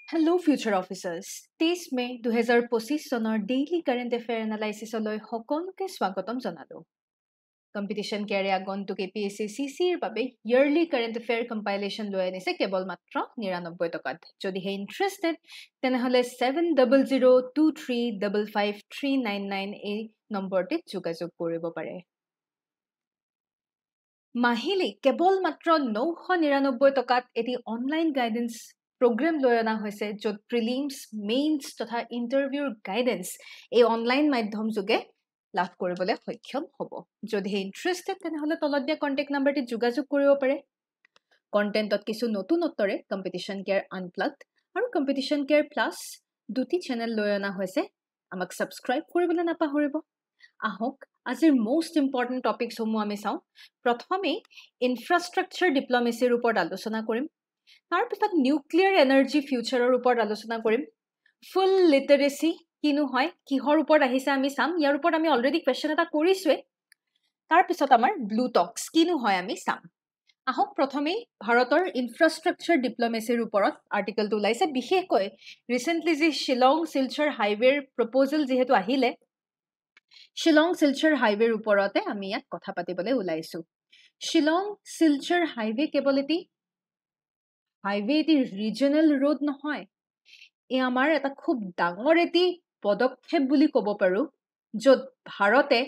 Hello, future officers. 23 মে 2025 চনৰ daily current affair এনালাইচিছলৈ সকলোকে স্বাগতম জনালো। কম্পিটিশ্যন কেয়াৰে আগন্তুক APSC CCৰ বাবে ইয়াৰলি কাৰেণ্ট এফেয়াৰ কম্পাইলেশ্যন লৈ আনিছে কেৱল মাত্ৰ 99 টকাত। যদিহে ইণ্টাৰেষ্টেড তেনেহ'লে 7002355399 এই নম্বৰটিত যোগাযোগ কৰিব পাৰে। মাহিলী কেৱল মাত্ৰ 999 টকাত এটি অনলাইন গাইডেন্স প্ৰগ্ৰেম লৈ অনা হৈছে য'ত প্ৰিলিমছ মেইনছ তথা ইণ্টাৰভিউৰ গাইডেন্স এই অনলাইন মাধ্যম যোগে লাভ কৰিবলৈ সক্ষম হ'ব। যদিহে ইণ্টাৰেষ্টেড তেনেহ'লে তলত দিয়া কণ্টেক্ট নাম্বাৰটিত যোগাযোগ কৰিব পাৰে। কণ্টেণ্টত কিছু নতুনত্বৰে কম্পিটিশ্যন কেয়াৰ আনপ্লাগড আৰু কম্পিটিশ্যন কেয়াৰ প্লাছ দুটি চেনেল লৈ অনা হৈছে। আমাক ছাবস্ক্ৰাইব কৰিবলৈ নাপাহৰিব। আহক আজিৰ মোষ্ট ইম্পৰ্টেণ্ট টপিকসমূহ আমি চাওঁ। প্ৰথমেই ইনফ্ৰাষ্ট্ৰাকচাৰ ডিপ্ল'মেচিৰ ওপৰত আলোচনা কৰিম। তাৰপিছত নিউক্লিয়াৰ এনাৰ্জি ফিউচাৰৰ ওপৰত আলোচনা কৰিম। ফুল লিটাৰেচি কিনো হয়, কিহৰ ওপৰত আহিছে আমি চাম। ইয়াৰ ওপৰত আমি অলৰেডি কুৱেশ্যন এটা কৰিছোৱে। তাৰপিছত আমাৰ ব্লু টক্স কিনো হয় আমি চাম। আহক প্ৰথমেই ভাৰতৰ ইনফ্ৰাষ্ট্ৰাকচাৰ ডিপ্ল'মেচিৰ ওপৰত আৰ্টিকেলটো ওলাইছে। বিশেষকৈ ৰিচেণ্টলি যি শ্বিলং শিলচৰ হাইৱেৰ প্ৰপ'জেল যিহেতু আহিলে, শ্বিলং শিলচৰ হাইৱেৰ ওপৰতে আমি ইয়াত কথা পাতিবলৈ ওলাইছো। শ্বিলং শিলচৰ হাইৱে কেৱল এটি ৰিজনেল ৰোড নহয়, এই আমাৰ এটা খুব ডাঙৰ এটি পদক্ষেপ বুলি ক'ব পাৰো, য'ত ভাৰতে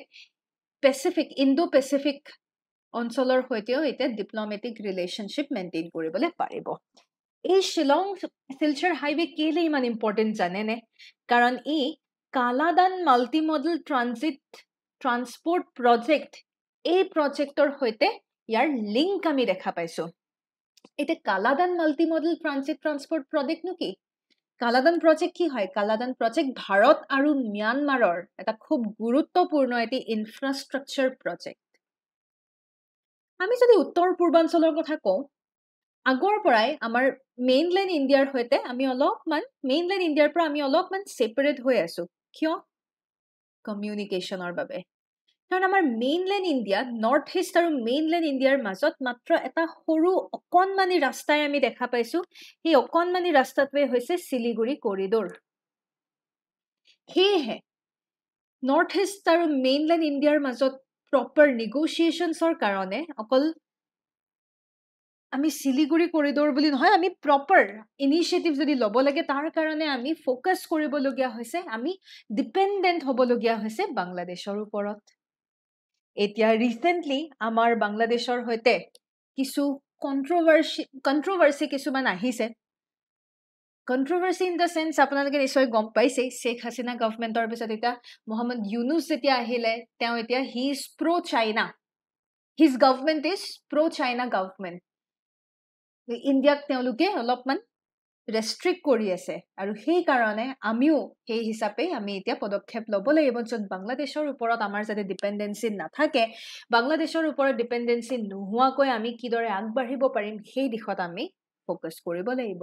ইণ্ডো পেচিফিক অঞ্চলৰ সৈতেও এতিয়া ডিপ্ল'মেটিক ৰিলেশ্যনশ্বিপ মেইনটেইন কৰিবলৈ পাৰিব। এই শ্বিলং শিলচৰ হাইৱে কেলে ইমান ইম্পৰ্টেণ্ট জানেনে? কাৰণ ই Kaladan multi modal transport project, এই প্ৰজেক্টৰ সৈতে ইয়াৰ লিংক আমি দেখা পাইছো। এতিয়া কালাদান মাল্টি মডেল ট্ৰান্সপৰ্ট প্ৰজেক্টনো কি? কালাদান প্ৰজেক্ট কি হয়? কালাদান প্ৰজেক্ট ভাৰত আৰু ম্যানমাৰৰ এটা খুব গুৰুত্বপূৰ্ণ এটি ইনফ্ৰাষ্ট্ৰাকচাৰ প্ৰজেক্ট। আমি যদি উত্তৰ পূৰ্বাঞ্চলৰ কথা কওঁ, আগৰ পৰাই আমাৰ মেইনলেণ্ড ইণ্ডিয়াৰ সৈতে মেইনলেণ্ড ইণ্ডিয়াৰ পৰা আমি অলপমান ছেপাৰেট হৈ আছো। কিয়? কমিউনিকেশ্যনৰ বাবে। কাৰণ আমাৰ মেইনলেণ্ড ইণ্ডিয়া, নৰ্থ ইষ্ট আৰু মেইনলেণ্ড ইণ্ডিয়াৰ মাজত মাত্ৰ এটা সৰু অকণমানি ৰাস্তাই আমি দেখা পাইছো। সেই অকণমানি ৰাস্তাটোৱে হৈছে শিলিগুৰি কৰিডৰ। সেয়েহে নৰ্থ ইষ্ট আৰু মেইনলেণ্ড ইণ্ডিয়াৰ মাজত প্ৰপাৰ নিগোচিয়েশ্যনছৰ কাৰণে অকল আমি শিলিগুৰি কৰিডৰ বুলি নহয়, আমি প্ৰপাৰ ইনিচিয়েটিভ যদি ল'ব লাগে, তাৰ কাৰণে আমি ফ'কাছ কৰিবলগীয়া হৈছে, আমি ডিপেণ্ডেণ্ট হ'বলগীয়া হৈছে বাংলাদেশৰ ওপৰত। এতিয়া ৰিচেণ্টলি আমাৰ বাংলাদেশৰ সৈতে কিছু কণ্ট্ৰভাৰ্চি কিছুমান আহিছে। কণ্ট্ৰভাৰ্চি ইন দ্য চেন্স আপোনালোকে নিশ্চয় গম পাইছেই, শ্বেখ হাছিনা গভমেণ্টৰ পিছত এতিয়া মহম্মদ ইউনুছ যেতিয়া আহিলে, তেওঁ এতিয়া he is pro' China, his government is pro' China government. ইণ্ডিয়াক তেওঁলোকে অলপমান ৰেষ্ট্ৰিক্ট কৰি আছে, আৰু সেইকাৰণে আমিও সেই হিচাপে আমি এতিয়া পদক্ষেপ ল'ব লাগিব, য'ত বাংলাদেশৰ ওপৰত আমাৰ যাতে ডিপেণ্ডেঞ্চি নাথাকে, বাংলাদেশৰ ওপৰত ডিপেণ্ডেঞ্চি নোহোৱাকৈ আমি কিদৰে আগবাঢ়িব পাৰিম, সেই দিশত আমি ফ'কাছ কৰিব লাগিব।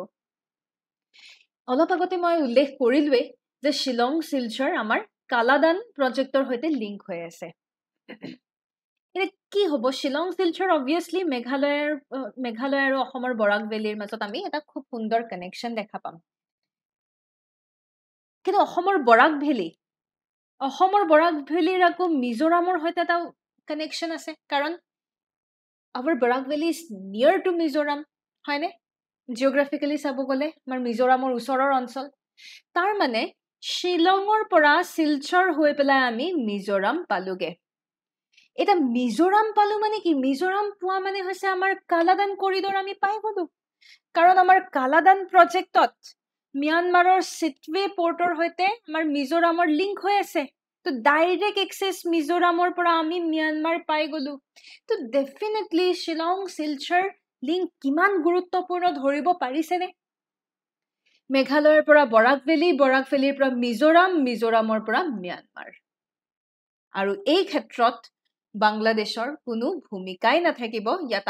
অলপ আগতে মই উল্লেখ কৰিলোৱেই যে শ্বিলং শিলচৰ আমাৰ কালাদান প্ৰজেক্টৰ সৈতে লিংক হৈ আছে। এতিয়া কি হ'ব? শ্বিলং শিলচৰ অবভিয়াছলি মেঘালয় আৰু অসমৰ বৰাক ভেলীৰ মাজত আমি এটা খুব সুন্দৰ কানেকশ্যন দেখা পাম। কিন্তু অসমৰ বৰাক ভেলীৰ আকৌ মিজোৰামৰ সৈতে এটা কানেকশ্যন আছে, কাৰণ আমাৰ বৰাক ভেলী ইজ নিয়াৰ টু মিজোৰাম, হয়নে? জিঅ'গ্ৰাফিকেলি চাব গ'লে আমাৰ মিজোৰামৰ ওচৰৰ অঞ্চল। তাৰ মানে শ্বিলঙৰ পৰা শিলচৰ হৈ পেলাই আমি মিজোৰাম পালোগে। এতিয়া মিজোৰাম পালো মানে কি? মিজোৰাম পোৱা মানে হৈছে আমাৰ কালাদান কৰিডৰ আমি পাই গলো, কাৰণ আমাৰ কালাদান প্ৰজেক্টত ম্যানমাৰৰ চিটৱে পৰ্টৰ সৈতে আমাৰ মিজোৰামৰ লিংক হৈ আছে। তো ডাইৰেক্ট এক্সেছ মিজোৰামৰ পৰা আমি ম্যানমাৰ পাই গলো। তো ডেফিনেটলি শ্বিলং শিলচৰ লিংক কিমান গুৰুত্বপূৰ্ণ ধৰিব পাৰিছেনে? মেঘালয়ৰ পৰা বৰাক ভেলীৰ পৰা মিজোৰাম, মিজোৰামৰ পৰা ম্যানমাৰ। আৰু এই ক্ষেত্ৰত বাংলাদেশৰ কোনো ভূমিকাই নাথাকিব। ইয়াত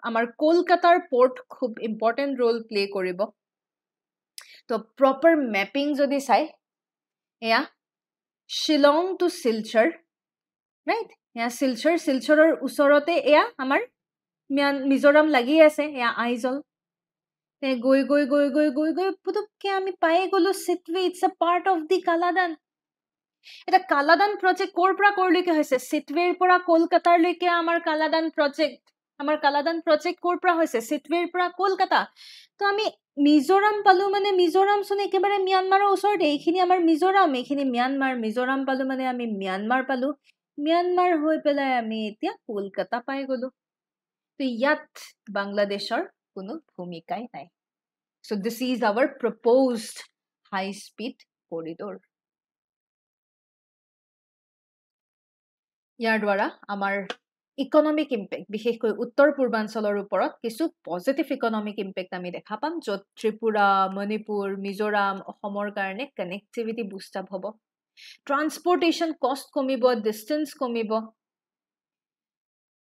আমাৰ কলকাতাৰ পৰ্ট খুব ইম্পৰ্টেণ্ট ৰোল প্লে কৰিব। তো প্ৰপাৰ মেপিং যদি চাই, এয়া শ্বিলং টু শিলচৰ, ৰাইট? এয়া শিলচৰৰ ওচৰতে এয়া আমাৰ মিজোৰাম লাগি আছে, এয়া আইজল। গৈ গৈ গৈ গৈ গৈ গৈ পুতুককে আমি পাই গলো সিটৱে it's a part of the Kaladan এটা কালাদান প্ৰজেক্ট কৰ পৰা কৰলৈকে হৈছে সিটৱেৰ পৰা কলকাতালৈকে আমাৰ কালাদান প্ৰজেক্ট কৰ পৰা হৈছে সিটৱেৰ পৰা কলকাতা তো আমি মিজোৰাম পালো মানে মিজোৰাম চোন একেবাৰে ম্যানমাৰৰ ওচৰতে এইখিনি আমাৰ মিজোৰাম এইখিনি ম্যানমাৰ মিজোৰাম পালো মানে আমি ম্যানমাৰ পালো ম্যানমাৰ হৈ পেলাই আমি এতিয়া কলকাতা পাই গলো তো ইয়াত বাংলাদেশৰ কোনো ভূমিকাই নাই so this is our proposed high speed corridor ইয়াৰ দ্বাৰা আমাৰ ইকোনমিক ইম্পেক্ট বিশেষকৈ উত্তৰ পূৰ্বাঞ্চলৰ ওপৰত কিছু পজিটিভ ইকোনমিক ইম্পেক্ট আমি দেখা পাম য'ত ত্ৰিপুৰা মণিপুৰ মিজোৰাম অসমৰ কাৰণে কানেক্টিভিটি বুষ্ট আপ হ'ব ট্ৰান্সপোৰ্টেশন কষ্ট কমিব ডিস্টেন্স কমিব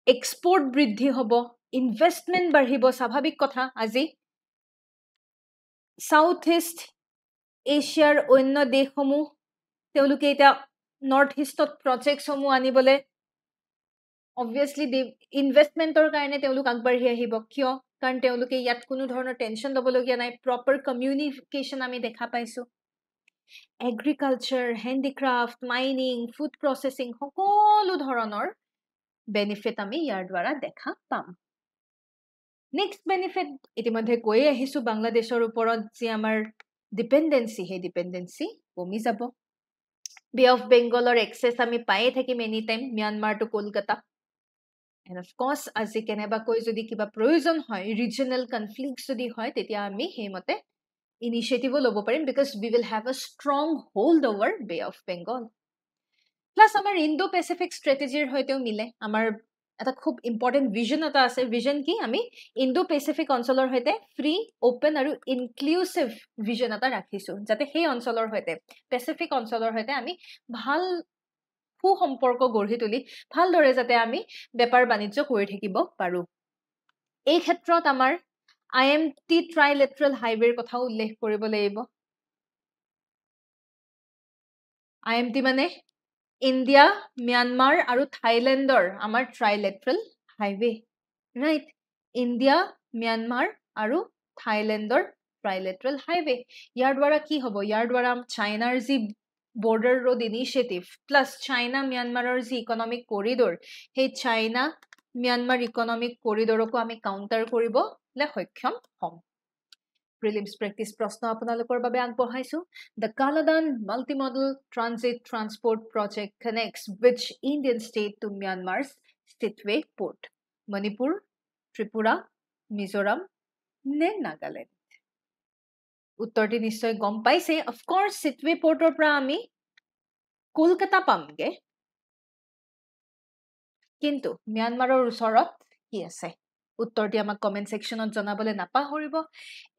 এক্সপোৰ্ট বৃদ্ধি হ'ব ইনভেষ্টমেন্ট বাঢ়িব স্বাভাৱিক কথা আজি সাউথ ইষ্ট এছিয়াৰ অন্য দেশসমূহ তেওঁলোকে এটা নৰ্থ ইষ্টত প্ৰজেক্টসমূহ আনিবলে obviously ইনভেষ্টমেন্টৰ কাৰণে তেওঁলোক আগবাঢ়ি আহিব কিয় কাৰণ তেওঁলোকে ইয়াত কোনো ধৰণৰ টেনচন ল'বলগীয়া নাই প্ৰপাৰ কমিউনিকেশ্যন আমি দেখা পাইছো agriculture handicraft mining food processing সকলো ধৰণৰ বেনিফিট আমি ইয়াৰ দ্বাৰা দেখা পাম নেক্সট বেনিফিট ইতিমধ্যে কৈ আহিছো বাংলাদেশৰ ওপৰত যে আমাৰ ডিপেন্ডেন্সি হে ডিপেন্ডেন্সি কমি যাব বে অফ বেংগলৰ এক্সেস আমি পায়ে থাকিম any time Myanmar to Kolkata and of course আজি কেনেবাকৈ যদি কিবা প্ৰয়োজন হয় ৰিজনাল কনফ্লিক্ট যদি হয় তেতিয়া আমি হেমতে ইনিশিয়েটিভ ল'ব পাৰিম because we will have a strong hold over Bay of Bengal plus আমাৰ ইন্দো পেসিফিক স্ট্ৰেটেজিৰ হৈতেও মিলে আমাৰ এটা খুব ইম্পৰ্টেন্ট ভিজন এটা আছে ভিজন কি আমি ইন্দো পেসিফিক অঞ্চলৰ হৈতে ফ্ৰী ওপেন আৰু ইনক্লুসিভ ভিজন এটা ৰাখিছো যাতে সেই অঞ্চলৰ হৈতে পেসিফিক অঞ্চলৰ হৈতে আমি ভাল সম্পৰ্ক গঢ়ি তুলি ভালদৰে যাতে আমি বেপাৰ বাণিজ্য কৰি থাকিব পাৰো এই ক্ষেত্ৰত আমাৰ IMT ট্ৰাইলেটাৰেল হাইৱেৰ কথা উল্লেখ কৰিব লাগিব IMT মানে ইণ্ডিয়া ম্যানমাৰ আৰু থাইলেণ্ডৰ আমাৰ ট্ৰাইলেটাৰেল হাইৱে ৰাইট ইণ্ডিয়া ম্যানমাৰ আৰু থাইলেণ্ডৰ ট্ৰাইলেটাৰেল হাইৱে ইয়াৰ দ্বাৰা কি হ'ব ইয়াৰ দ্বাৰা চাইনাৰ যি border road initiative plus China Myanmar ji economic corridor hey China Myanmar economic corridor ko ami counter koribo le hoikham hom prelims practice proshno apunalokor babe agbohaisu the Kaladan multimodal transit transport project connects which Indian state to Myanmar's Sittwe port Manipur Tripura Mizoram ne Nagaland উত্তৰটি নিশ্চয় গম পাইছে of course সিটৱে পোৰ্টৰ পৰা আমি কলকাতা পামগে কিন্তু ম্যানমাৰৰ ওচৰত কি আছে উত্তৰটি আমাক কমেন্ট সেকশনত জনাবলে নাপাহৰিব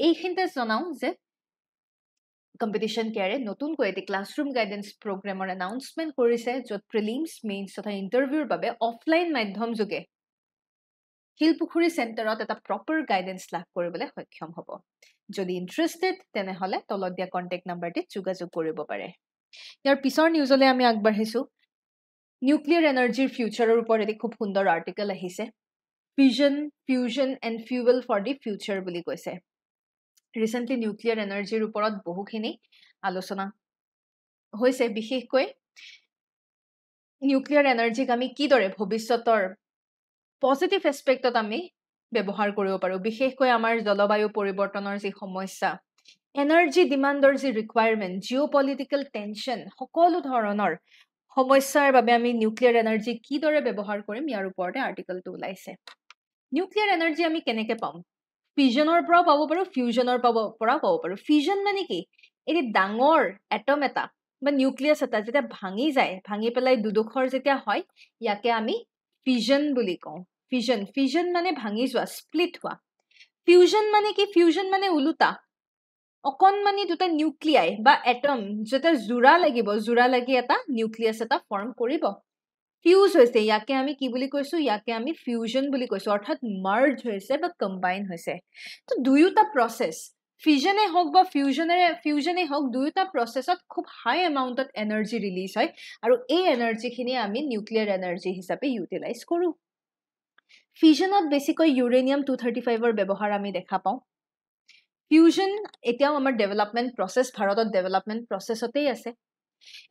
এইখিনতে জনাও যে কম্পিটিশন কেয়াৰে নতুন কৈ এটি ক্লাছৰুম গাইডেন্স প্ৰগ্ৰামৰ এনাউন্সমেন্ট কৰিছে যত প্ৰিলিমছ মেইনছ তথা ইন্টাৰভিউৰ বাবে অফলাইন মাধ্যম যোগে হিলপুখুৰী সেন্টাৰত এটা প্ৰপাৰ গাইডেন্স লাভ কৰিবলৈ সক্ষম হ'ব যদি ইন্টাৰেষ্টেড তেনেহলে তলত দিয়া কন্টেক্ট নাম্বাৰটি যোগাযোগ কৰিব পাৰে ইয়াৰ পিছৰ নিউজলে আমি আগবাঢ়িছো নিউক্লিয়াৰ এনাৰ্জিৰ ফিউচাৰৰ ওপৰত এটি খুব সুন্দৰ আৰ্টিকেল আহিছে fusion and fuel for the future বুলি কৈছে ৰিসেন্টলি নিউক্লিয়াৰ এনাৰ্জিৰ ওপৰত বহুখিনি আলোচনা হৈছে বিশেষকৈ নিউক্লিয়াৰ এনাৰ্জিক আমি কিদৰে ভৱিষ্যতৰ পজিটিভ এসপেক্টত আমি ব্যৱহাৰ কৰিব পাৰো বিশেষকৈ আমাৰ জলবায়ু পৰিৱৰ্তনৰ যি সমস্যা এনাৰ্জি ডিমাণ্ডৰ যি ৰিকুৱায়াৰমেন্ট জিঅ'পলিটিকেল টেনচন সকলো ধৰণৰ সমস্যাৰ বাবে আমি নিউক্লিয়াৰ এনাৰ্জি কিদৰে ব্যৱহাৰ কৰিম ইয়াৰ ওপৰতে আৰ্টিকেলটো ওলাইছে নিউক্লিয়াৰ এনাৰ্জি আমি কেনেকৈ পাম ফিউজনৰ পৰা পাব পাৰো ফিউজনৰ পৰা পাব পাৰো ফিউজন মানে কি এটি ডাঙৰ এটম এটা বা নিউক্লিয়াছ এটা যেতিয়া ভাঙি যায় ভাঙি পেলাই দুডোখৰ যেতিয়া হয় ইয়াকে আমি ফিউজন বুলি কওঁ ফিউজন মানে ভাঙি যোৱা স্প্লিট হোৱা ফিউজন মানে কি ফিউজন মানে উলুটা অকনমানি দুটা নিউক্লিয়াই বা এটম যেটা জোৰা লাগি এটা নিউক্লিয়াছ এটা ফৰ্ম কৰিব ফিউজ হৈছে ইয়াকে আমি কি বুলি কৈছো ইয়াকে আমি ফিউজন বুলি কৈছো অৰ্থাৎ মাৰ্জ হৈছে বা কম্বাইন হৈছে তো দুয়োটা প্ৰসেস ফিউজনে হওক বা ফিউজনে হওক দুয়োটা প্ৰসেসত খুব হাই এমাউন্টত এনাৰ্জি ৰিলিজ হয় আৰু এই এনাৰ্জিখিনি আমি নিউক্লিয়াৰ এনাৰ্জি হিচাপে ইউটিলাইজ কৰো ফিউজনত বেছিকৈ ইউৰেনিয়াম 235 ৰ ব্যৱহাৰ আমি দেখা পাওঁ ফিউজন এতিয়াও আমাৰ ডেভেলপমেণ্ট প্ৰচেছ ভাৰতত ডেভেলপমেণ্ট প্ৰচেছতেই আছে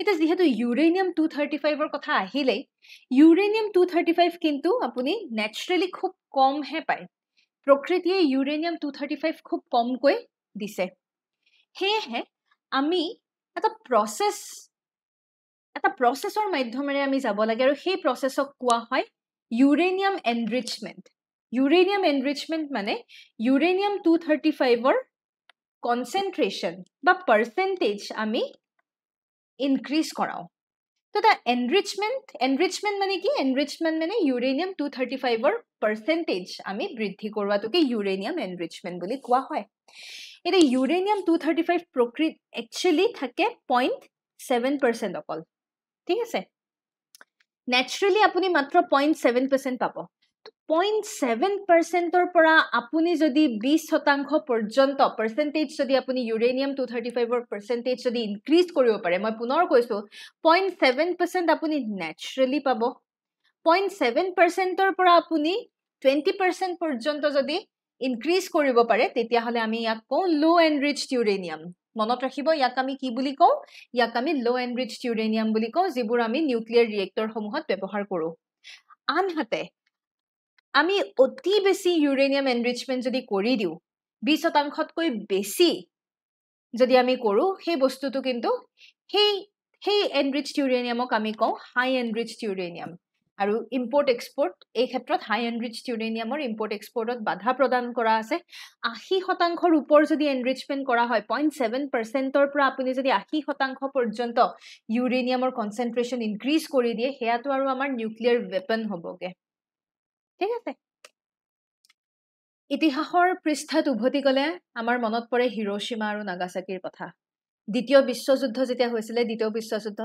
এটা যেহেতু ইউৰেনিয়াম 235 ৰ কথা আহিলেই ইউৰেনিয়াম 235 কিন্তু আপুনি ন্যাচাৰালি খুব কমহে পায় প্ৰকৃতিয়ে ইউৰেনিয়াম 235 খুব কমকৈ দিছে হেহে আমি এটা প্ৰচেছৰ মাধ্যমেৰে আমি যাব লাগে আৰু সেই প্ৰচেছক কোৱা হয় ইউৰেনিয়াম এনৰিচমেন্ট মানে ইউৰেনিয়াম 235 ৰ কনসেন্ট্ৰেশন বা পাৰ্সেন্টেজ আমি ইনক্ৰিজ কৰাও তো দা এনৰিচমেন্ট মানে কি এনৰিচমেন্ট মানে ইউৰেনিয়াম 235 ৰ পাৰ্সেন্টেজ আমি বৃদ্ধি কৰোৱাটোকে ইউৰেনিয়াম এনৰিচমেন্ট বুলি কোৱা হয় এটা ইউৰেনিয়াম 235 প্ৰকৃত একচুয়ালি থাকে 0.7% অকল ঠিক আছে ন্যাচাৰালি আপুনি মাত্ৰ 0.7% পাব 0.7% পৰা আপুনি যদি 20% পৰ্যন্ত পাৰ্সেন্টেজ যদি আপুনি ইউৰেনিয়াম 235 ৰ পাৰ্সেন্টেজ যদি ইনক্ৰিজ কৰিব পাৰে মই পুনৰ কৈছো 0.7% আপুনি ন্যাচাৰালি পাব 0.7% পৰা আপুনি 20% পৰ্যন্ত যদি ইনক্ৰিজ কৰিব পাৰে তেতিয়া হলে আমি ইয়াক কও লো এনৰিচড ইউৰেনিয়াম মনত ৰাখিব ইয়াক আমি কি বুলি কও ইয়াক আমি লো এনৰিচড ইউৰেনিয়াম বুলি কও যিবোৰ আমি নিউক্লিয়াৰ ৰিয়েক্টৰ সমূহত ব্যৱহাৰ কৰো আনহাতে আমি অতি বেছি ইউৰেনিয়াম এনৰিচমেন্ট যদি কৰি দিও 20%তকৈ বেছি যদি আমি কৰো সেই বস্তুটো কিন্তু সেই এনৰিচড ইউৰেনিয়ামক আমি কও হাই এনৰিচড ইউৰেনিয়াম আৰু ইম্পোৰ্ট এক্সপোৰ্ট এই ক্ষেত্ৰত হাই এনৰিচড ইউৰেনিয়ামৰ ইম্পোৰ্ট এক্সপোৰ্টত বাধা প্ৰদান কৰা আছে 80% ৰ ওপৰ যদি এনৰিচমেন্ট কৰা হয় 0.7% ৰ পৰা আপুনি যদি 80% পৰ্যন্ত ইউৰেনিয়ামৰ কনসেন্ট্ৰেশন ইনক্ৰিজ কৰি দিয়ে হেয়াটো আৰু আমাৰ নিউক্লিয়াৰ ওয়েপন হ'বগে ঠিক আছে ইতিহাসৰ পৃষ্ঠাত উভতি গলে আমাৰ মনত পৰে হিৰোশিমা আৰু নাগাসাকিৰ কথা দ্বিতীয় বিশ্বযুদ্ধ যেতিয়া হৈছিল দ্বিতীয় বিশ্বযুদ্ধ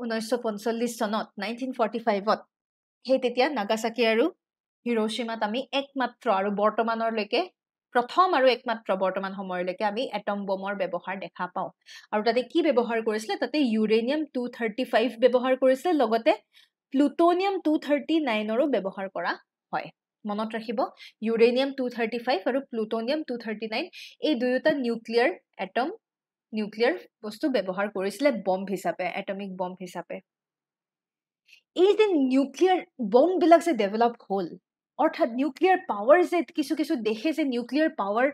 1945 চনত 1945ত হে তেতিয়া নাগাসাকি আৰু হিৰোশিমাত আমি একমাত্ৰ আৰু বৰ্তমানৰলৈকে প্ৰথম আৰু একমাত্ৰ বৰ্তমান সময়লৈকে আমি এটম বমৰ ব্যৱহাৰ দেখা পাও আৰু তাতে কি ব্যৱহাৰ কৰিছিল তাতে ইউৰেনিয়াম 235 ব্যৱহাৰ কৰিছিল লগতে প্লুটোনিয়াম 239 ৰো ব্যৱহাৰ কৰা হয় মনত ৰাখিব ইউৰেনিয়াম 235 আৰু প্লুটোনিয়াম 239 এই দুয়োটা নিউক্লিয়াৰ বস্তু ব্যৱহাৰ কৰিছিল বম্ব হিচাপে এটমিক বম্ব হিচাপে এই যে নিউক্লিয়াৰ বম্ব বিলাক যে ডেভেলপ হল অৰ্থাৎ নিউক্লিয়াৰ পাৱাৰ যে কিছু দেশে যে নিউক্লিয়াৰ পাৱাৰ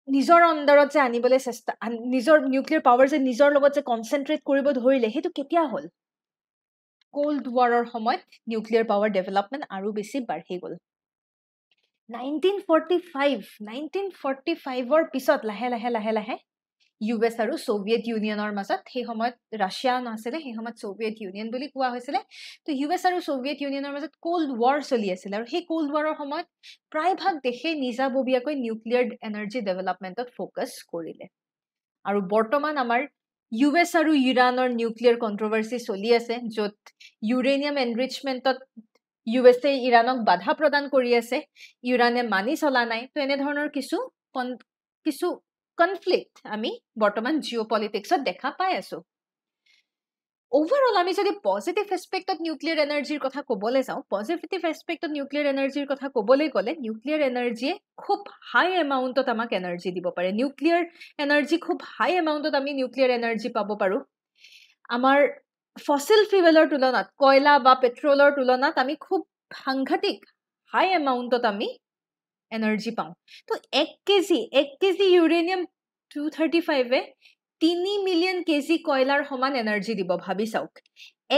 নিজৰ অন্ডাৰত যে আনিবলৈ চেষ্টা নিজৰ নিউক্লিয়াৰ পাৱাৰ যে নিজৰ লগত যে কনসেন্ট্ৰেট কৰিব ধৰিলে হেতু কেতিয়া হল কোল্ড ওয়াৰৰ সময়ত নিউক্লিয়াৰ পাৱাৰ ডেভেলপমেন্ট আৰু বেছি বাঢ়ি গল 1945 ৰ পিছত লাহে ইউএছ আৰু সোভিয়েট ইউনিয়নৰ মাজত সেই সময়ত ৰাছিয়া নাছিলে সেই সময়ত সোভিয়েট ইউনিয়ন বুলি কোৱা হৈছিল তো ইউএছ আৰু সোভিয়েট ইউনিয়নৰ মাজত কোল্ড ওয়াৰ চলি আছিল আৰু সেই কোল্ড ওয়াৰৰ সময়ত প্ৰায়ভাগ দেশে নিজাববীয়াকৈ নিউক্লিয়াৰ এনাৰ্জি ডেভেলপমেন্টত ফোকাস কৰিলে আৰু বৰ্তমান আমাৰ ইউএছ আৰু ইৰানৰ নিউক্লিয়াৰ কন্ট্ৰোভাৰ্সি চলি আছে যত ইউৰেনিয়াম এনৰিচমেন্টত ইউএসএ ইৰানক বাধা প্ৰদান কৰি আছে ইৰানে মানি চলা নাই তো এনে ধৰণৰ কিছু কনফ্লিক্ট আমি বৰ্তমান জিওপলিটিক্সত দেখা পাই আছো ওভাৰঅল আমি যদি পজিটিভ এসপেক্টত নিউক্লিয়াৰ এনাৰ্জিৰ কথা ক'বলৈ যাও পজিটিভ এসপেক্টত নিউক্লিয়াৰ এনাৰ্জিৰ কথা ক'বলৈ গলে নিউক্লিয়াৰ এনাৰ্জিয়ে খুব হাই এমাউন্টত আমাক এনাৰ্জি দিব পাৰে নিউক্লিয়াৰ এনাৰ্জি খুব হাই এমাউন্টত আমি নিউক্লিয়াৰ এনাৰ্জি পাব পাৰো আমাৰ ফসিল ফিউয়েলৰ তুলনাত কয়লা বা পেট্ৰলৰ তুলনাত আমি খুব সাংঘাতিক হাই এমাউন্টত আমি এনাৰ্জি পাও তো 1 কেজি ইউৰেনিয়াম 235 এ 3 মিলিয়ন কেজি কয়লাৰ সমান এনাৰ্জি দিব ভাবি চাওক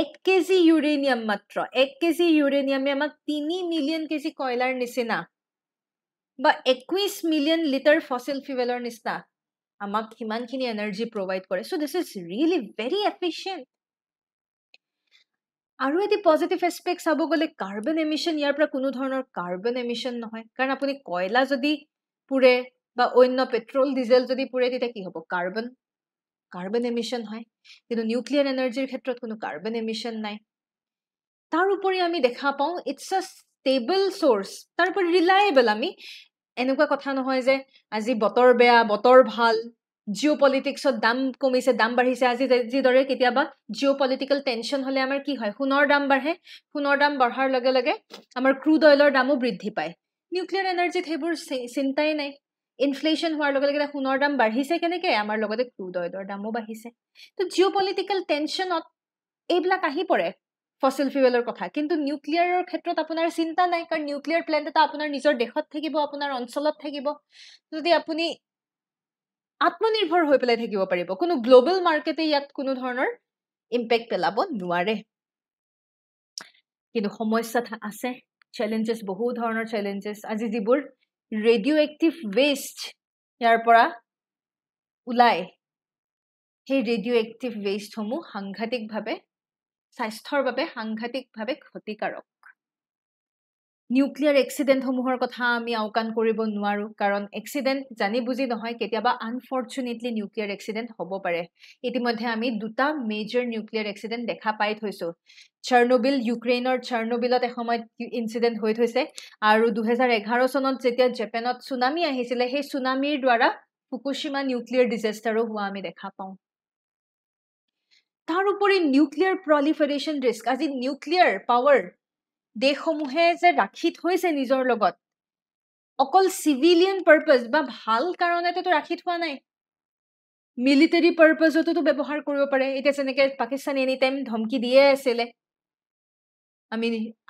1 কেজি ইউৰেনিয়াম মাত্ৰ 1 কেজি ইউৰেনিয়ামে আমাক 3 মিলিয়ন কেজি কয়লাৰ নিচিনা বা 21 মিলিয়ন লিটাৰ ফসিল ফিউয়েলৰ নিচিনা আমাক হিমানখিনি এনাৰ্জি প্ৰভাইড কৰে so this is really very efficient আৰু এটি পজিটিভ এসপেক্ট চাব গলে কাৰ্বন এমিশন ইয়াৰ পৰা কোনো ধৰণৰ কাৰ্বন এমিশন নহয় কাৰণ আপুনি কয়লা যদি পুৰে বা অন্য পেট্ৰল ডিজেল যদি পুৰে তেতিয়া কি হ'ব কাৰ্বন এমিশন হয় কিন্তু নিউক্লিয়াৰ এনাৰ্জিৰ ক্ষেত্ৰত কোনো কাৰ্বন এমিশন নাই তাৰ উপৰি আমি দেখা পাও ইটস আ ষ্টেবল সোৰ্স তাৰ উপৰি ৰিলায়েবল আমি এনেকুৱা কথা নহয় যে আজি বতৰ বেয়া বতৰ ভাল জিওপলিটিক্সত দাম কমিছে দাম বাঢ়িছে আজি যিদৰে কেতিয়াবা জিওপলিটিক্যাল টেনশন হলে আমাৰ কি হয় সোণৰ দাম বাঢ়ে সোণৰ দাম বঢ়াৰ লগে লগে আমাৰ ক্ৰুড অইলৰ দামো বৃদ্ধি পায় নিউক্লিয়াৰ এনাৰ্জিত হেবোৰ চিন্তাই নাই ইনফ্লেশ্যন হোৱাৰ লগে লগে সোণৰ দাম বাঢ়িছে কেনেকে আমাৰ লগতে ক্ৰুড অইলৰ দামো বাঢ়িছে তো জিঅ'পলিটিকেল টেনশ্যনত এইবিলাক আহি পৰে ফসিল ফিউয়েলৰ কথা কিন্তু নিউক্লিয়াৰৰ ক্ষেত্ৰত আপোনাৰ চিন্তা নাই কাৰণ নিউক্লিয়াৰ প্লেণ্ট এটা আপোনাৰ নিজৰ দেশত থাকিব আপোনাৰ অঞ্চলত থাকিব যদি আপুনি আত্মনিৰ্ভৰ হৈ পেলাই থাকিব পাৰিব কোনো গ্লোবাল মাৰ্কেটে ইয়াত কোনো ধৰণৰ ইম্পেক্ট পেলাব নোৱাৰে কিন্তু সমস্যা আছে চ্যালেঞ্জেস বহু ধৰণৰ চ্যালেঞ্জেস আজি যিবোৰ ৰেডিও এক্টিভ ওয়েস্ট ইয়াৰ পৰা উলাই সেই ৰেডিও এক্টিভ ওয়েস্ট সমূহ সাংঘাতিকভাৱে স্বাস্থ্যৰ বাবে সাংঘাতিকভাৱে ক্ষতিকাৰক নিউক্লিয়াৰ এক্সিডেন্ট সমূহৰ কথা আমি আওকাণ কৰিব নোৱাৰো কাৰণ এক্সিডেন্ট জানি বুজি নহয় কেতিয়াবা আনফৰচুনেটলি নিউক্লিয়াৰ এক্সিডেন্ট হ'ব পাৰে ইতিমধ্যে আমি দুটা মেজৰ নিউক্লিয়াৰ এক্সিডেন্ট দেখা পাই থৈছো চাৰ্নোবিল ইউক্ৰেইনৰ চাৰ্নোবিলত এসময়ত ইনসিডেন্ট হৈ থৈছে আৰু 2011 চনত যেতিয়া জাপানত সুনামি আহিছিলে সেই সুনামিৰ দ্বাৰা ফুকুশিমা নিউক্লিয়াৰ ডিজাস্টাৰো হোৱা আমি দেখা পাওঁ তাৰ উপৰি নিউক্লিয়াৰ প্ৰলিফাৰেশ্যন ৰিস্ক আজি নিউক্লিয়াৰ পাৱাৰ দেশসমূহে যে ৰাখি থৈছে নিজৰ লগত অকল সিভিলিয়ান পাৰপাস বা ভাল কাৰণেতো ৰাখি থোৱা নাই মিলিটাৰী পাৰপাসতো ব্যৱহাৰ কৰিব পাৰে এটা যেনেকৈ পাকিস্তান এনি টাইম ধমকি দিয়ে আছিলে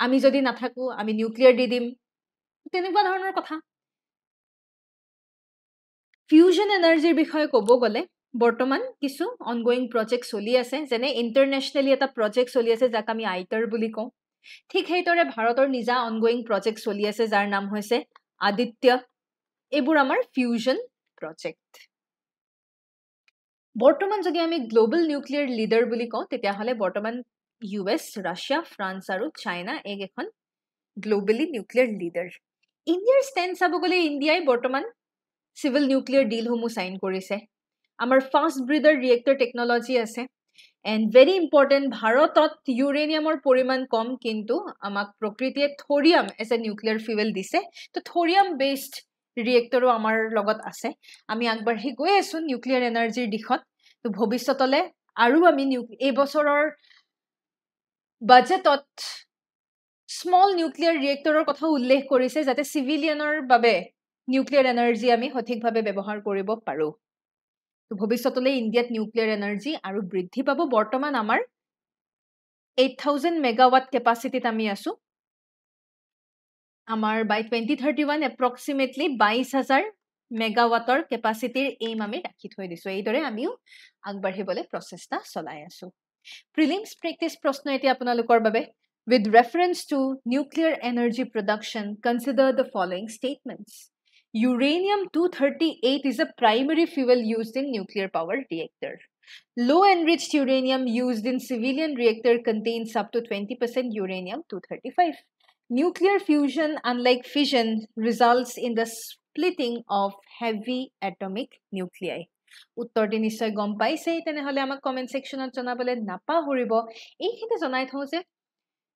আমি যদি নাথাকো আমি নিউক্লিয়াৰ দি দিম তেনেকুৱা ধৰণৰ কথা ফিউজন এনাৰ্জিৰ বিষয়ে ক'ব গ'লে বৰ্তমান কিছু অনগোয়িং প্ৰজেক্ট চলি আছে যেনে ইন্টাৰনেশ্যনেলি এটা প্ৰজেক্ট চলি আছে যাক আমি আইটাৰ বুলি কওঁ ঠিক সেইদৰে ভাৰতৰ নিজা অনগোয়িং প্ৰজেক্ট চলি আছে যাৰ নাম হৈছে আদিত্য এইবোৰ আমাৰ ফিউজন প্ৰজেক্ট বৰ্তমান যদি আমি গ্লোবাল নিউক্লিয়াৰ লিডাৰ বুলি কওঁ তেতিয়াহ'লে বৰ্তমান ইউএছ ৰাছিয়া ফ্ৰান্স আৰু চাইনা এখন গ্লোবালি নিউক্লিয়াৰ লিডাৰ ইণ্ডিয়াৰ ষ্টেণ্ড চাব গ'লে ইণ্ডিয়াই বৰ্তমান সিভিল নিউক্লিয়াৰ ডিলসমূহ সাইন কৰিছে আমাৰ ফাষ্ট ব্ৰিডাৰ ৰিয়েক্টৰ টেকনলজি আছে এণ্ড ভেৰি ইম্পৰ্টেণ্ট ভাৰতত ইউৰেনিয়ামৰ পৰিমাণ কম কিন্তু আমাক প্ৰকৃতিয়ে thorium as a nuclear fuel দিছে তো থৰিয়াম বেছড ৰিয়েক্টৰো আমাৰ লগত আছে আমি আগবাঢ়ি গৈ আছো নিউক্লিয়াৰ এনাৰ্জিৰ দিশত তো ভৱিষ্যতলে আৰু আমি এই বছৰৰ বাজেটত স্মল নিউক্লিয়াৰ ৰিয়েক্টৰৰ কথা উল্লেখ কৰিছে যাতে সিভিলিয়ানৰ বাবে নিউক্লিয়াৰ এনাৰ্জি আমি সঠিকভাৱে ব্যৱহাৰ কৰিব পাৰো তো ভৱিষ্যতলে ইণ্ডিয়াত নিউক্লিয়াৰ এনাৰ্জি আৰু বৃদ্ধি পাব বৰ্তমান আমাৰ 8000 মেগাৱাট কেপাসিটিত আমি আছো আমাৰ বাই 2031 এপ্ৰক্সিমেটলি 22000 মেগাৱাটৰ কেপাসিটিৰ এইম আমি ৰাখি থৈ দিছো এইদৰে আমিও আগবাঢ়িবলৈ প্ৰচেষ্টা চলাই আছো প্ৰিলিমছ প্ৰেক্টিছ প্ৰশ্ন এতিয়া আপোনালোকৰ বাবে with reference to nuclear energy production consider the following statements Uranium-238 is a primary fuel used in nuclear power reactor. Low-enriched uranium used in civilian reactor contains up to 20% uranium-235. Nuclear fusion, unlike fission, results in the splitting of heavy atomic nuclei. উত্তৰটি নিশ্চয় গম পাইছে তেনেহলে আমাক comment সেকশনত জনাবলে নাপাহৰিব এইখিনি জনাই থওঁ যে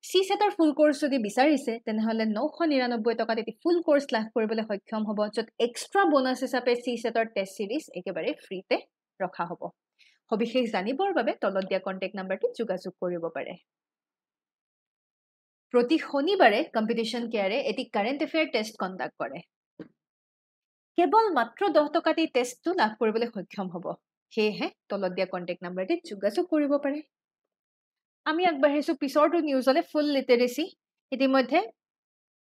CSETৰ ফুল কোৰ্স যদি বিচাৰিছে তেনেহলে 999 টকাত এটি ফুল কোৰ্স লাভ কৰিবলৈ সক্ষম হ'ব যত এক্সট্ৰা বোনাস হিচাপে CSETৰ টেষ্ট সিৰিজ একেবাৰে ফ্ৰীতে ৰখা হ'ব সবিশেষ জানিবৰ বাবে তলত দিয়া কন্টাক্ট নম্বৰটো যোগাযোগ কৰিব পাৰে প্ৰতি শনিবাৰে কম্পিটিশন কেয়াৰে এটি কাৰেন্ট এফেয়াৰ টেষ্ট কণ্ডাক্ট কৰে কেৱল মাত্ৰ 10 টকাত এই টেষ্টটো লাভ কৰিবলৈ সক্ষম হ'ব সেয়েহে তলত দিয়া কন্টাক্ট নম্বৰটো যোগাযোগ কৰিব পাৰে আমি আগবাঢ়িছো পিছৰটো নিউজলে ফুল লিটাৰেসি ইতিমধ্যে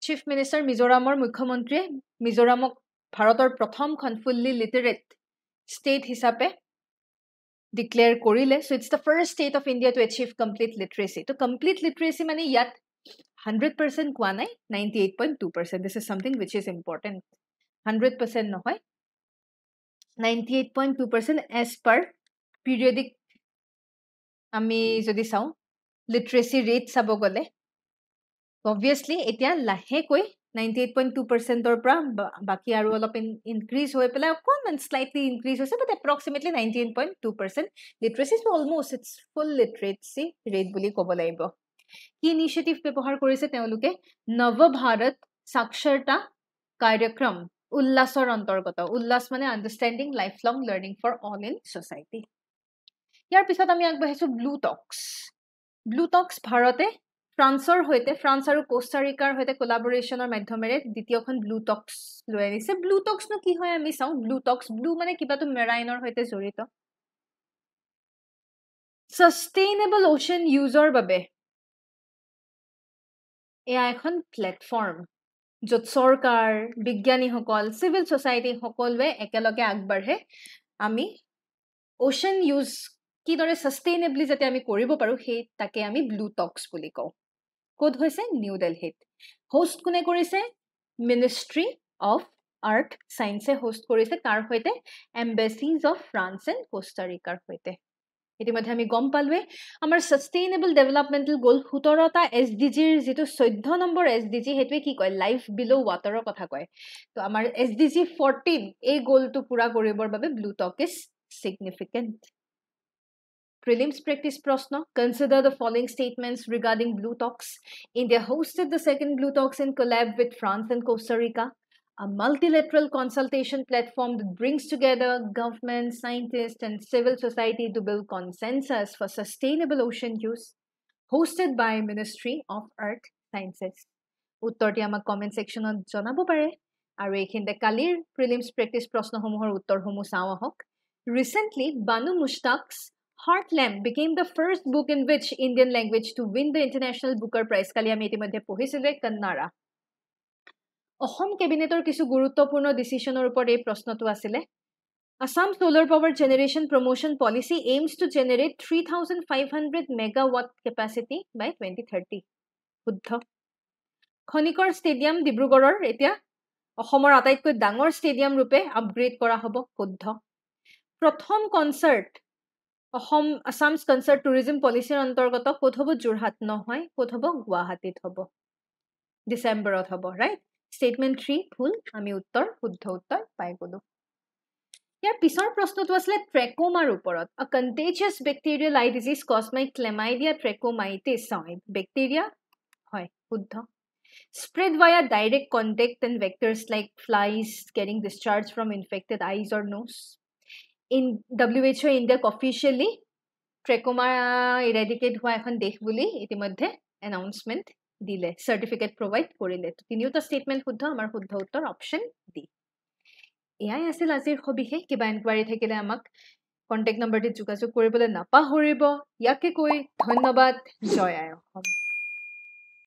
চিফ মিনিষ্টাৰ মিজোৰামৰ মুখ্যমন্ত্ৰীয়ে মিজোৰামক ভাৰতৰ প্ৰথমখন ফুল্লি লিটাৰেট ষ্টেট হিচাপে ডিক্লেয়াৰ কৰিলে so it's the first state of India to achieve complete literacy to complete লিটাৰেসি মানে ইয়াত 100% কোৱা নাই 98.2% this is something which is important 100% নহয় 98.2% as per periodic আমি যদি চাওঁ লিটাৰেসি ৰেট চাব গলে obviously এতিয়া লাহেকৈ 98.2% ৰ পৰা বাকি আৰু অলপ ইনক্ৰিজ হৈ পেলাই অকনমান স্লাইটলি ইনক্ৰিজ হৈছে but approximately 98.2% literacy is almost its full literacy rate বুলি ক'ব লাগিব কি ইনিশিয়েটিভ ব্যৱহাৰ কৰিছে তেওঁলোকে নৱ ভাৰত সাক্ষৰতা কাৰ্যক্ৰম উল্লাসৰ অন্তৰ্গত উল্লাস মানে understanding lifelong learning for all in society ইয়াৰ পিছত আমি আগবাঢ়িছো ব্লু টক্স ভাৰতে ফ্ৰান্সৰ হৈতে ফ্ৰান্স আৰু কোষ্টাৰিকাৰ হৈতে কোলাবোৰেচনৰ মাধ্যমেৰে দ্বিতীয়খন ব্লু টক্স লৈ আনিছে ব্লু টক্সনো কি হয় আমি চাওঁ ব্লু টক্স ব্লু মানে কিবাটো মেৰাইনৰ হৈতে জড়িত সাস্টেইনেবল ওশেন ইউজৰ বাবে এয়া এখন প্লেটফৰ্ম য'ত চৰকাৰ বিজ্ঞানীসকল সিভিল সোসাইটি সকলোৱে একেলগে আগবাঢ়ে আমি ওশেন ইউজ কিদৰে সাস্টেইনেবলি যাতে আমি কৰিব পাৰো সেই তাকে আমি ব্লু টক্স বুলি কওঁ কোড হৈছে নিউ দিল্লীত হোষ্ট কোনে কৰিছে মিনিষ্ট্ৰি অফ আৰ্ট সায়েন্সে হোষ্ট কৰিছে তাৰ হৈতে এম্বাসিজ অফ ফ্ৰান্স এণ্ড কোষ্টাৰিকাৰ হৈতে ইতিমধ্যে আমি গম পালোৱে আমাৰ সাস্টেইনেবল ডেভেলপমেন্টাল গোল 17টা এসডিজিৰ যেটো 14 নম্বৰ এসডিজি হেতুৱে কি কয় লাইফ বিলো ওয়াটাৰৰ কথা কয় তো আমাৰ এসডিজি 14 এই গোলটো পুৰা কৰিবৰ বাবে blue talk is significant Prelims practice prashna. Consider the following statements regarding Blue Talks. India hosted the second Blue Talks in collab with France and Costa Rica, a multilateral consultation platform that brings together governments, scientists, and civil society to build consensus for sustainable ocean use, hosted by Ministry of Earth Sciences. Uttorti amak comment section on janabo pare. Aru ekhinte kalir prelims practice prashna homuhor uttor homu sao ahok. Recently, Banu Mushtaq's Heart Lamp became the first book in which Indian language to win the International Booker Prize. Kali ami itimodhye pohisile Kannada. Ahom cabinetor kisu guruttopurno decisionor upor ei proshnotu asile. Assam Solar Power Generation Promotion Policy aims to generate 3,500 megawatt capacity by 2030. Buddha. Khonikor Stadium Dibrugarhor etia Ahomor ataitকৈ ডাঙৰ stadium rupe upgrade kora hobo. Buddha. Prothom concert Assam's concert tourism policy অন্তৰ্গত ক'ত হ'ব যোৰহাট নহয় ক'ত হ'ব গুৱাহাটীত হ'ব ডিসেম্বৰত হ'ব ৰাইট স্টেটমেন্ট 3 ভুল আমি উত্তৰ শুদ্ধ উত্তৰ পাই গলো ইয়াৰ পিছৰ প্ৰশ্নটো আছিল ট্ৰেকোমাৰ ওপৰত a contagious bacterial eye disease caused by Chlamydia trachomatis bacteria হয় শুদ্ধ spread via direct contact and vectors like flies getting discharged from infected eyes or nose in WHO India officially ট্ৰেকোমা eradicate হোৱা এখন দেশ বুলি ইতিমধ্যে announcement দিলে certificate provide কৰিলে তিনিওটা statement শুদ্ধ আমাৰ শুদ্ধ উত্তৰ option D এয়াই আছিল আজিৰ সবিশেষ কিবা ইনকুৱাৰি থাকিলে আমাক কন্টাক্ট নম্বৰটি যোগাযোগ কৰিবলৈ নাপাহৰিব ইয়াকে কৈ ধন্যবাদ জয় আই অসম